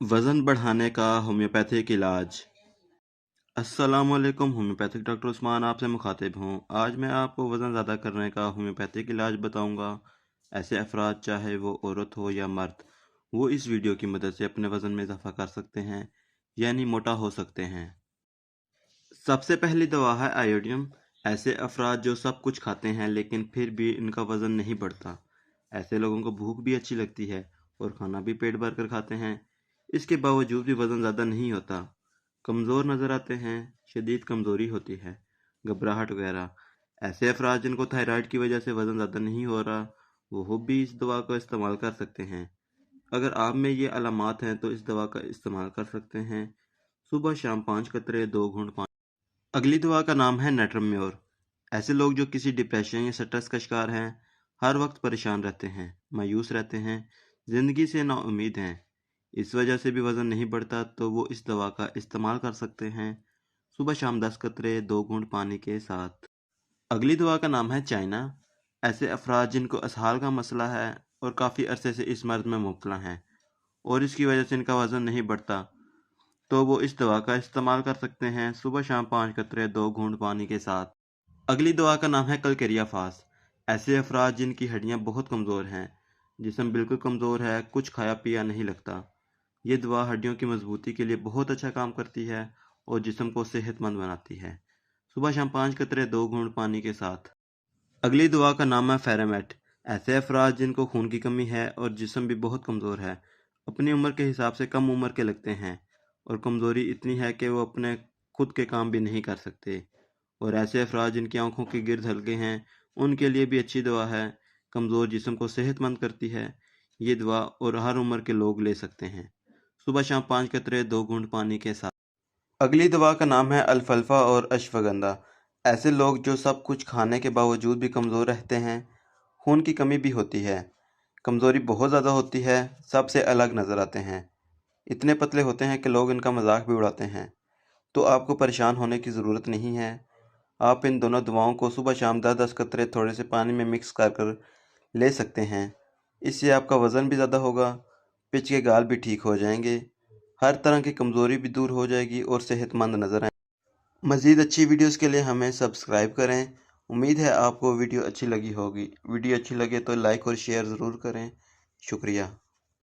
वज़न बढ़ाने का होम्योपैथिक इलाज। अस्सलामुअलैकुम, होम्योपैथिक डॉक्टर उस्मान आपसे मुखातिब हूँ। आज मैं आपको वज़न ज़्यादा करने का होम्योपैथिक इलाज बताऊँगा। ऐसे अफराद चाहे वो औरत हो या मर्द, वो इस वीडियो की मदद से अपने वज़न में इजाफ़ा कर सकते हैं, यानी मोटा हो सकते हैं। सबसे पहली दवा है आयोडीन। ऐसे अफराद जो सब कुछ खाते हैं लेकिन फिर भी इनका वज़न नहीं बढ़ता। ऐसे लोगों को भूख भी अच्छी लगती है और खाना भी पेट भर कर खाते हैं। इसके बावजूद भी वज़न ज़्यादा नहीं होता। कमज़ोर नज़र आते हैं, शदीद कमज़ोरी होती है, घबराहट वगैरह। ऐसे अफराद जिनको थायराइड की वजह से वज़न ज़्यादा नहीं हो रहा, वो भी इस दवा का इस्तेमाल कर सकते हैं। अगर आप में ये अलामात हैं तो इस दवा का इस्तेमाल कर सकते हैं। सुबह शाम 5 कतरे 2 घूंट पानी। अगली दवा का नाम है नेट्रम्योर। ऐसे लोग जो किसी डिप्रेशन या स्ट्रेस का शिकार हैं, हर वक्त परेशान रहते हैं, मायूस रहते हैं, ज़िंदगी से नाउम्मीद हैं, इस वजह से भी वज़न नहीं बढ़ता, तो वो इस दवा का इस्तेमाल कर सकते हैं। सुबह शाम 10 कतरे 2 घूंट पानी के साथ। अगली दवा का नाम है चाइना। ऐसे अफराद जिनको असहाल का मसला है और काफ़ी अरसे से इस मर्ज में मुब्तला हैं और इसकी वजह से इनका वज़न नहीं बढ़ता, तो वो इस दवा का इस्तेमाल कर सकते हैं। सुबह शाम 5 कतरे 2 घूंट पानी के साथ। अगली दवा का नाम है कलकेरिया फास। ऐसे अफराद जिनकी हड्डियां बहुत कमज़ोर हैं, जिस्म बिल्कुल कमज़ोर है, कुछ खाया पिया नहीं लगता, ये दवा हड्डियों की मजबूती के लिए बहुत अच्छा काम करती है और जिस्म को सेहतमंद बनाती है। सुबह शाम 5 कतरे 2 घूंट पानी के साथ। अगली दवा का नाम है फेरामेट। ऐसे अफराद जिनको खून की कमी है और जिस्म भी बहुत कमज़ोर है, अपनी उम्र के हिसाब से कम उम्र के लगते हैं और कमज़ोरी इतनी है कि वो अपने खुद के काम भी नहीं कर सकते। और ऐसे अफराद जिनकी आंखों के गिर्द हल्के हैं, उनके लिए भी अच्छी दवा है। कमज़ोर जिस्म को सेहतमंद करती है ये दवा और हर उम्र के लोग ले सकते हैं। सुबह शाम 5 कतरे 2 घूंट पानी के साथ। अगली दवा का नाम है अल्फाल्फा और अश्वगंधा। ऐसे लोग जो सब कुछ खाने के बावजूद भी कमज़ोर रहते हैं, खून की कमी भी होती है, कमज़ोरी बहुत ज़्यादा होती है, सबसे अलग नज़र आते हैं, इतने पतले होते हैं कि लोग इनका मजाक भी उड़ाते हैं, तो आपको परेशान होने की ज़रूरत नहीं है। आप इन दोनों दवाओं को सुबह शाम 10-10 कतरे थोड़े से पानी में मिक्स कर कर ले सकते हैं। इससे आपका वज़न भी ज़्यादा होगा, पिच के गाल भी ठीक हो जाएंगे, हर तरह की कमज़ोरी भी दूर हो जाएगी और सेहतमंद नज़र आए। मज़ीद अच्छी वीडियोस के लिए हमें सब्सक्राइब करें। उम्मीद है आपको वीडियो अच्छी लगी होगी। वीडियो अच्छी लगे तो लाइक और शेयर ज़रूर करें। शुक्रिया।